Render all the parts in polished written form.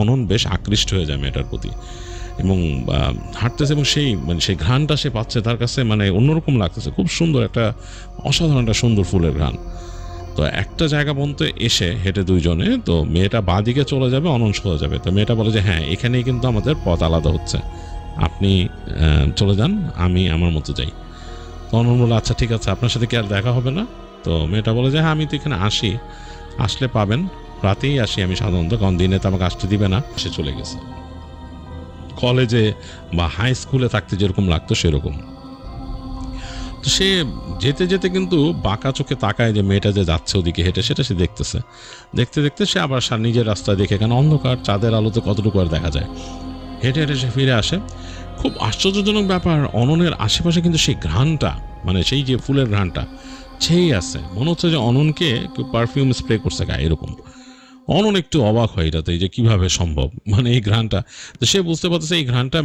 অনন বেশ আকৃষ্ট হয়ে যায় মেয়েটার প্রতি এবং হাঁটতেছে এবং সেই ঘ্রাণটা সে পাচ্ছে তার কাছে অন্যরকম লাগতেছে, খুব সুন্দর একটা অসাধারণ একটা সুন্দর ফুলের ঘ্রাণ। তো একটা জায়গা পর্যন্ত এসে হেঁটে দুইজনে, তো মেয়েটা বাঁ দিকে চলে যাবে, অনন সোজা যাবে। তো মেয়েটা বলে যে হ্যাঁ, এখানেই কিন্তু আমাদের পথ আলাদা হচ্ছে, আপনি চলে যান, আমি আমার মতো যাই। তো অনন বলে আচ্ছা ঠিক আছে, আপনার সাথে কি আর দেখা হবে না? তো মেয়েটা বলে যে হ্যাঁ, আমি তো এখানে আসলে পাবেন, রাতেই আসি আমি সাধারণত, কারণ দিনে তো আমাকে আসতে দিবে না। সে চলে গেছে। কলেজে বা হাই স্কুলে থাকতে যেরকম লাগতো সেরকম। তো সে যেতে যেতে কিন্তু বাঁকা চোখে তাকায় যে মেয়েটা যে যাচ্ছে ওদিকে হেঁটে, সেটা সে দেখতেছে। দেখতে দেখতে সে আবার নিজের রাস্তায় দেখে, কেন অন্ধকার, চাঁদের আলোতে কতটুকু আর দেখা যায়। হেঁটে হেঁটে সে ফিরে আসে। খুব আশ্চর্যজনক ব্যাপার, অননের আশেপাশে কিন্তু সেই ঘ্রাণটা, সেই যে ফুলের ঘ্রাণটা ছেয়ে আছে। মনে হচ্ছে যে অননকে কেউ পারফিউম স্প্রে করছে গায়ে, এরকম। অনন একটু অবাক হয় এটাতে, যে কিভাবে সম্ভব, এই ঘ্রাণটা। তো সে বুঝতে পারতেছে এই ঘ্রাণটা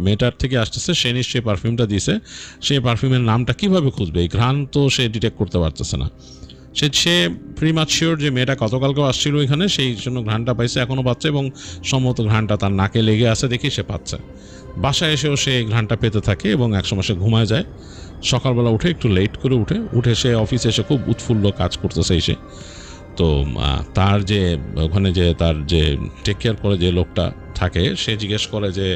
মেয়েটার থেকে আসতেছে, সে নিশ্চয়ই পারফিউমটা দিয়েছে। সে পারফিউমের নামটা কিভাবে খুঁজবে? এই ঘ্রাণ তো সে ডিটেক্ট করতে পারতেছে না। সে প্রি মাচ শিওর যে মেয়েটা গতকালকেও আসছিল এখানে, সেই জন্য ঘ্রাণটা পাইছে, এখনও পাচ্ছে, এবং সম্ভবত ঘ্রাণটা তার নাকে লেগে আছে দেখি সে পাচ্ছে। বাসায় এসেও সে ঘ্রাণটা পেতে থাকে এবং একসময় সে ঘুমায় যায়। সকালবেলা উঠে একটু লেট করে উঠে সে অফিসে এসে খুব উৎফুল্ল কাজ করতেছে এসে। তো তার যে ওখানে যে তার যে টেক কেয়ার করে যে লোকটা থাকে, সে জিজ্ঞেস করে যে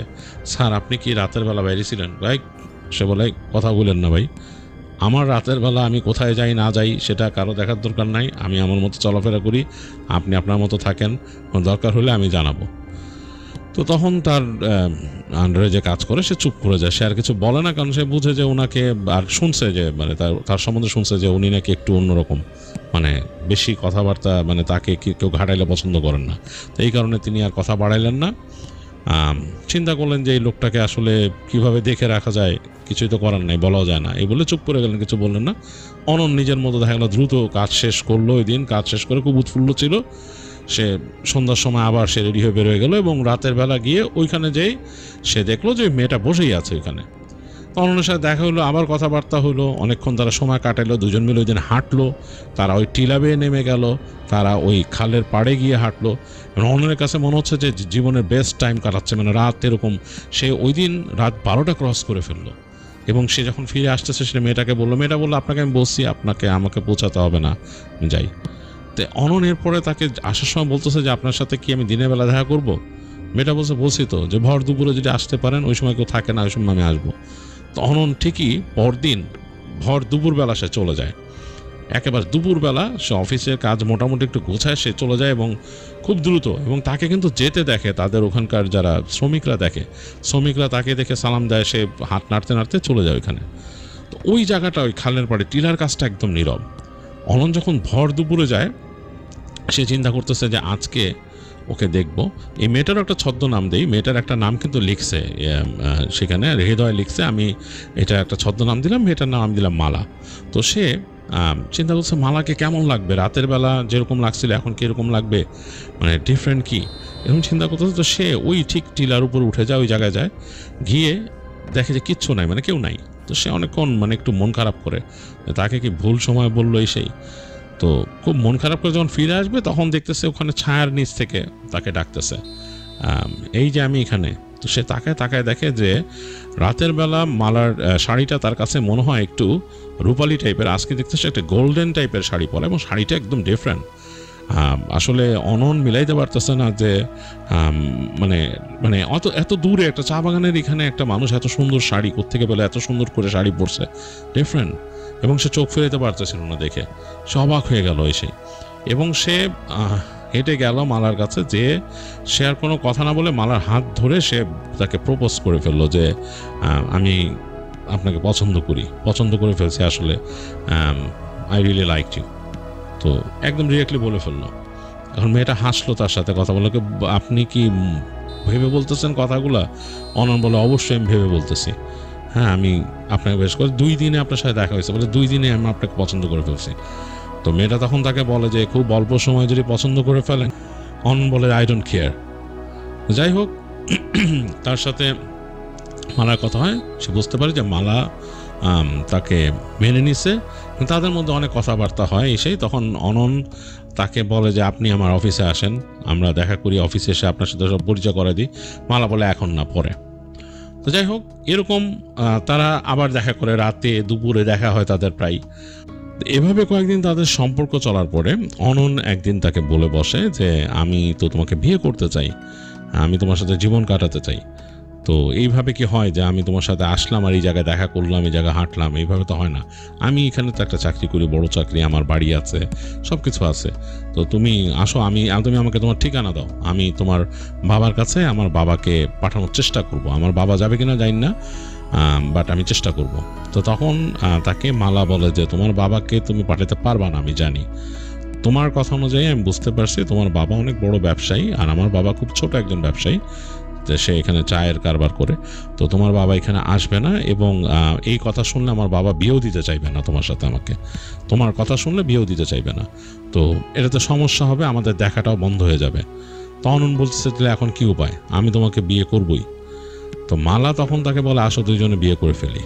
স্যার, আপনি কি রাতের বেলা বাইরে ছিলেন? ভাই, সে বলে কথা বলেন না ভাই, আমার রাতের বেলা আমি কোথায় যাই না যাই সেটা কারো দেখার দরকার নাই, আমি আমার মতো চলাফেরা করি, আপনি আপনার মতো থাকেন, দরকার হলে আমি জানাবো। তো তখন তার আন্ডারে যে কাজ করে সে চুপ করে যায়, সে আর কিছু বলে না, কারণ সে বুঝে যে ওনাকে আর শুনছে যে তার সম্বন্ধে শুনছে যে উনি নাকি একটু অন্যরকম, বেশি কথাবার্তা, তাকে কেউ ঘাটাইলে পছন্দ করেন না। তো এই কারণে তিনি আর কথা বাড়াইলেন না। চিন্তা করলেন যে এই লোকটাকে আসলে কিভাবে দেখে রাখা যায়, কিছুই তো করার নাই, বলাও যায় না, এই বলে চুপ করে গেলেন, কিছু বললেন না। অনন নিজের মতো দেখা গেল দ্রুত কাজ শেষ করলো। ওই দিন কাজ শেষ করে খুব উৎফুল্ল ছিল সে। সন্ধ্যার সময় আবার সে রেডি হয়ে বেরোয় গেল এবং রাতের বেলা গিয়ে ওইখানে যেই সে দেখলো যে মেয়েটা বসেই আছে ওইখানে। অননের সাথে দেখা হলো, আবার কথাবার্তা হলো, অনেকক্ষণ তারা সময় কাটালো, দুজন মিলে ওই দিন হাঁটলো, তারা ওই টিলা বেয়ে নেমে গেল, তারা ওই খালের পাড়ে গিয়ে হাঁটলো। অননের কাছে মনে হচ্ছে যে জীবনের বেস্ট টাইম কাটাচ্ছে, রাত এরকম। সে ওই দিন রাত 12টা ক্রস করে ফেললো এবং সে যখন ফিরে আসতেছে সে মেয়েটাকে বললো, মেয়েটা বললো আপনাকে আমি বলছি আমাকে পৌঁছাতে হবে না, আমি যাই। তো অনন এরপরে তাকে আসার সময় বলতেছে যে আপনার সাথে কি আমি দিনের বেলা দেখা করবো? মেয়েটা বলছি তো যে ভর দুপুরে যদি আসতে পারেন, ওই সময় কেউ থাকে না, ওই সময় আমি আসবো। তো অনন ঠিকই পরদিন ভর দুপুরবেলা সে চলে যায়। একেবারে দুপুরবেলা সে অফিসের কাজ মোটামুটি একটু গোছায় সে চলে যায় এবং খুব দ্রুত, এবং তাকে কিন্তু যেতে দেখে তাদের ওখানকার যারা শ্রমিকরা তাকে দেখে সালাম দেয়, সে হাত নাড়তে নাড়তে চলে যায় ওইখানে। তো ওই জায়গাটা, ওই খালের পাড়ে টিলার কাজটা একদম নীরব। অনন যখন ভর দুপুরে যায়, সে চিন্তা করতেছে যে আজকে ওকে দেখব। এই মেয়েটারও একটা ছদ্মনাম দেই, মেয়েটার একটা নাম কিন্তু লিখছে সেখানে, হৃদয় লিখছে, আমি এটা একটা ছদ্মনাম দিলাম, মেয়েটার নাম আমি দিলাম মালা। তো সে চিন্তা করছে মালাকে কেমন লাগবে, রাতের বেলা যেরকম লাগছিল এখন কীরকম লাগবে, ডিফারেন্ট কি, এরকম চিন্তা করতেছে। তো সে ওই ঠিক টিলার উপর উঠে যায়, ওই জায়গায় যায়, গিয়ে দেখে যে কিচ্ছু নাই, কেউ নাই। তো সে অনেকক্ষণ একটু মন খারাপ করে, তাকে কি ভুল সময় বললো এই সেই। তো খুব মন খারাপ করে যখন ফিরে আসবে তখন দেখতেছে ওখানে ছায়ার নিচ থেকে তাকে ডাকতেছে, এই যে আমি এখানে। তো সে তাকায় দেখে যে রাতের বেলা মালার শাড়িটা তার কাছে মনে হয় একটু রূপালি টাইপের, আজকে দেখতেছে একটা গোল্ডেন টাইপের শাড়ি পরে এবং শাড়িটা একদম ডিফারেন্ট। আসলে অনন মিলাইতে পারতেছে না যে এত দূরে একটা চা বাগানের এখানে একটা মানুষ এত সুন্দর শাড়ি কোত্থেকে পেলে, এত সুন্দর করে শাড়ি পরছে, ডিফারেন্ট। এবং সে চোখ ফেরাতে পারতেছিল না দেখে, সে অবাক হয়ে গেল এসে। এবং সে হেঁটে গেল মালার কাছে, যে সে আর কোনো কথা না বলে মালার হাত ধরে সে তাকে প্রপোজ করে ফেললো যে আমি আপনাকে পছন্দ করে ফেলছি আসলে, আই রিয়েলি লাইক ইউ। তো একদম ডিরেক্টলি বলে ফেললো। এখন মেয়েটা হাসলো তার সাথে কথা বলে, আপনি কি ভেবে বলতেছেন কথাগুলা? অনন বলে অবশ্যই আমি ভেবে বলতেছি, হ্যাঁ আমি আপনাকে বেশ করে 2 দিনে আপনার সাথে দেখা হয়েছে, বলে 2 দিনে আমি আপনাকে পছন্দ করে ফেলছি। তো মেয়েটা তখন তাকে বলে যে খুব অল্প সময় যদি পছন্দ করে ফেলেন। অনন বলে আই ডোন্ট কেয়ার। যাই হোক, তার সাথে মালার কথা হয়, সে বুঝতে পারে যে মালা তাকে মেনে নিছে, তাদের মধ্যে অনেক কথাবার্তা হয় এসেই। তখন অনন তাকে বলে যে আপনি আমার অফিসে আসেন, আমরা দেখা করি, অফিসে এসে আপনার সাথে সব পরিচয় করে দিই। মালা বলে এখন না, পরে। তো যাই হোক, এরকম তারা আবার দেখা করে, রাতে দুপুরে দেখা হয় তাদের প্রায়। এভাবে কয়েকদিন তাদের সম্পর্ক চলার পরে অনন একদিন তাকে বলে বসে যে আমি তো তোমাকে বিয়ে করতে চাই, আমি তোমার সাথে জীবন কাটাতে চাই। তো এইভাবে কি হয় যে আমি তোমার সাথে আসলাম আর এই জায়গায় দেখা করলাম, এই জায়গায় হাঁটলাম, এইভাবে তো হয় না। আমি এখানে তো একটা চাকরি করি, বড় চাকরি, আমার বাড়ি আছে, সব কিছু আছে। তো তুমি আসো, তুমি আমাকে তোমার ঠিকানা দাও, আমি তোমার বাবার কাছে আমার বাবাকে পাঠানোর চেষ্টা করব। আমার বাবা যাবে কিনা জানি না, বাট আমি চেষ্টা করব। তো তখন তাকে মালা বলে যে তোমার বাবাকে তুমি পাঠাতে পারবা না, আমি জানি। তোমার কথা অনুযায়ী আমি বুঝতে পারছি তোমার বাবা অনেক বড় ব্যবসায়ী, আর আমার বাবা খুব ছোট একজন ব্যবসায়ী, যে সে এখানে চায়ের কারবার করে। তো তোমার বাবা এখানে আসবে না, এবং এই কথা শুনলে আমার বাবা বিয়েও দিতে চাইবে না তোমার সাথে, আমাকে তোমার কথা শুনলে বিয়েও দিতে চাইবে না। তো এটাতে সমস্যা হবে, আমাদের দেখাটাও বন্ধ হয়ে যাবে। তো অনন বলছে তাহলে এখন কি উপায়, আমি তোমাকে বিয়ে করবই। তো মালা তখন তাকে বলে আসো দুইজনে বিয়ে করে ফেলি।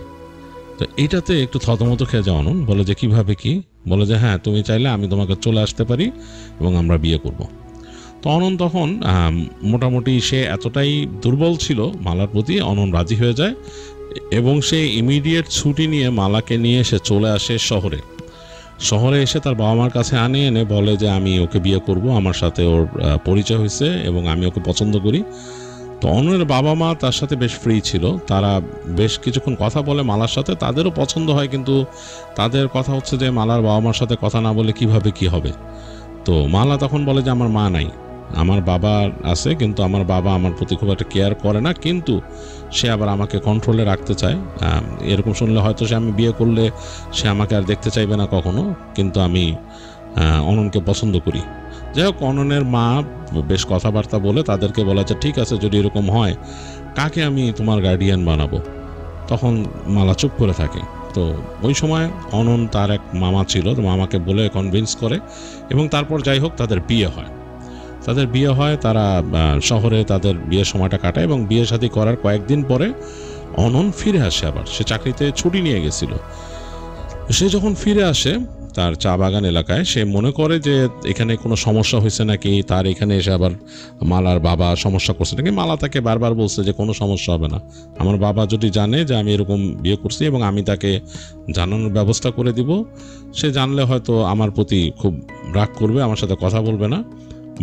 তো এইটাতে একটু থতমত খেয়ে যায় অনন, বলে যে কিভাবে কি? বলে যে হ্যাঁ, তুমি চাইলে আমি তোমাকে চলে আসতে পারি এবং আমরা বিয়ে করব। তো অনন তখন মোটামুটি সে এতটাই দুর্বল ছিল মালার প্রতি, অনন রাজি হয়ে যায় এবং সে ইমিডিয়েট ছুটি নিয়ে মালাকে নিয়ে সে চলে আসে শহরে। শহরে এসে তার বাবা মার কাছে এনে বলে যে আমি ওকে বিয়ে করব, আমার সাথে ওর পরিচয় হয়েছে এবং আমি ওকে পছন্দ করি। তো অননের বাবা মা তার সাথে বেশ ফ্রি ছিল, তারা বেশ কিছুক্ষণ কথা বলে মালার সাথে, তাদেরও পছন্দ হয়, কিন্তু তাদের কথা হচ্ছে যে মালার বাবা মার সাথে কথা না বলে কিভাবে কি হবে। তো মালা তখন বলে যে আমার মা নাই, আমার বাবা আছে, কিন্তু আমার বাবা আমার প্রতি খুব একটা কেয়ার করে না, কিন্তু সে আবার আমাকে কন্ট্রোলে রাখতে চায়। এরকম শুনলে হয়তো আমি বিয়ে করলে সে আমাকে আর দেখতে চাইবে না কখনো, কিন্তু আমি অননকে পছন্দ করি। যাই হোক, অননের মা বেশ কথাবার্তা বলে তাদেরকে বলা যে ঠিক আছে, যদি এরকম হয় কাকে আমি তোমার গার্ডিয়ান বানাবো। তখন মালা চুপ করে থাকে। তো ওই সময় অনন তার এক মামা ছিল, তো মামাকে বলে কনভিন্স করে, এবং তারপর যাই হোক তাদের বিয়ে হয়। তারা শহরে তাদের বিয়ের সময়টা কাটায়, এবং বিয়ে শাদী করার কয়েকদিন পরে অনন ফিরে আসে। আবার সে চাকরিতে ছুটি নিয়ে গেছিল। সে যখন ফিরে আসে তার চা বাগান এলাকায়, সে মনে করে যে এখানে কোনো সমস্যা হয়েছে নাকি, তার এখানে এসে আবার মালার বাবা সমস্যা করছে নাকি। মালা তাকে বারবার বলছে যে কোনো সমস্যা হবে না, আমার বাবা যদি জানে যে আমি এরকম বিয়ে করছি এবং আমি তাকে জানানোর ব্যবস্থা করে দিব, সে জানলে হয়তো আমার প্রতি খুব রাগ করবে, আমার সাথে কথা বলবে না,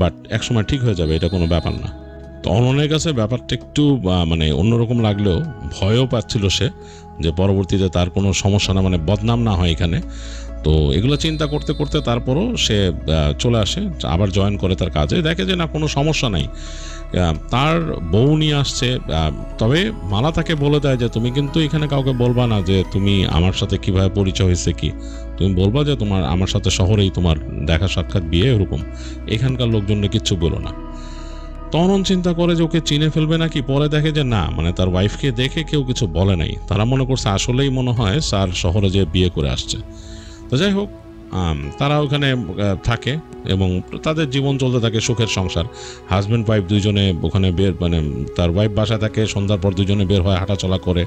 বাট একসময় ঠিক হয়ে যাবে, এটা কোনো ব্যাপার না। তো অননের কাছে ব্যাপারটা একটু মানে অন্যরকম লাগলেও ভয়ও পাচ্ছিল সে, যে পরবর্তীতে তার কোনো সমস্যা না, মানে বদনাম না হয় এখানে। তো এগুলো চিন্তা করতে করতে তারপরও সে চলে আসে, আবার জয়েন করে তার কাজে, দেখে যে না কোনো সমস্যা নাই, তার বউ নিয়ে আসছে। তবে মালা তাকে বলে দেয় যে তুমি কিন্তু এখানে কাউকে বলবা না যে তুমি আমার সাথে কিভাবে পরিচয় হয়েছে, কি তুমি বলবা যে তোমার আমার সাথে শহরেই তোমার দেখা সাক্ষাৎ বিয়ে, এরকম এখানকার লোকজনকে কিচ্ছু বলো না। তখন চিন্তা করে যে ওকে চিনে ফেলবে নাকি, পরে দেখে যে না, মানে তার ওয়াইফকে দেখে কেউ কিছু বলে নাই, তারা মনে করছে আসলেই মনে হয় স্যার শহরে যে বিয়ে করে আসছে। তো যাই হোক, তারা ওখানে থাকে এবং তাদের জীবন চলতে থাকে, সুখের সংসার। হাজব্যান্ড ওয়াইফ দুইজনে ওখানে মানে তার ওয়াইফ বাসায় থাকে, সন্ধ্যার পর দুইজনে বের হয়, হাঁটাচলা করে।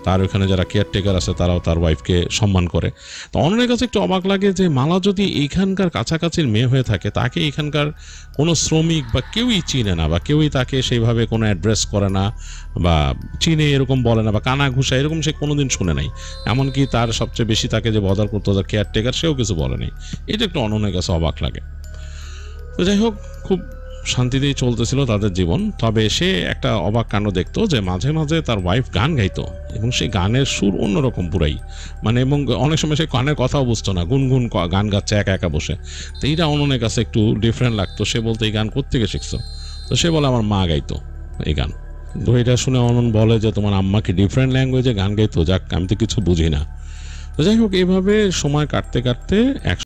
তার ওখানে যারা কেয়ারটেকার আছে তারাও তার ওয়াইফকে সম্মান করে। তো অন্যের কাছে একটু অবাক লাগে যে মালা যদি এইখানকার কাছাকাছির মেয়ে হয়ে থাকে, তাকে এখানকার কোনো শ্রমিক বা কেউই চিনে না, বা কেউই তাকে সেইভাবে কোনো অ্যাড্রেস করে না, বা চিনে এরকম বলে না, বা কানা ঘুষা এরকম সে কোনোদিন শুনে নাই। এমনকি তার সবচেয়ে বেশি তাকে যে বদার করতো তার কেয়ারটেকার, সেও কিছু বলে নাই। এটা একটু অননের কাছে অবাক লাগে। তো যাই হোক, খুব শান্তিতেই চলতেছিল তাদের জীবন। তবে সে একটা অবাক কাণ্ড দেখতো যে মাঝে মাঝে তার ওয়াইফ গান গাইতো, এবং সেই গানের সুর অন্যরকম পুরাই, মানে এবং অনেক সময় সে গানের কথাও বুঝতো না, গুনগুন গান গাচ্ছে একা একা বসে। তো এইটা অননের কাছে একটু ডিফারেন্ট লাগতো। সে বলতো এই গান কোত্থেকে শিখছো? তো সে বলে আমার মা গাইতো এই গান। তো এটা শুনে অনন বলে যে তোমার আম্মা কি ডিফারেন্ট ল্যাঙ্গুয়েজে গান গাইতো? যাক, আমি তো কিছু বুঝি না। তো যাই হোক, এইভাবে সময় কাটতে কাটতে এক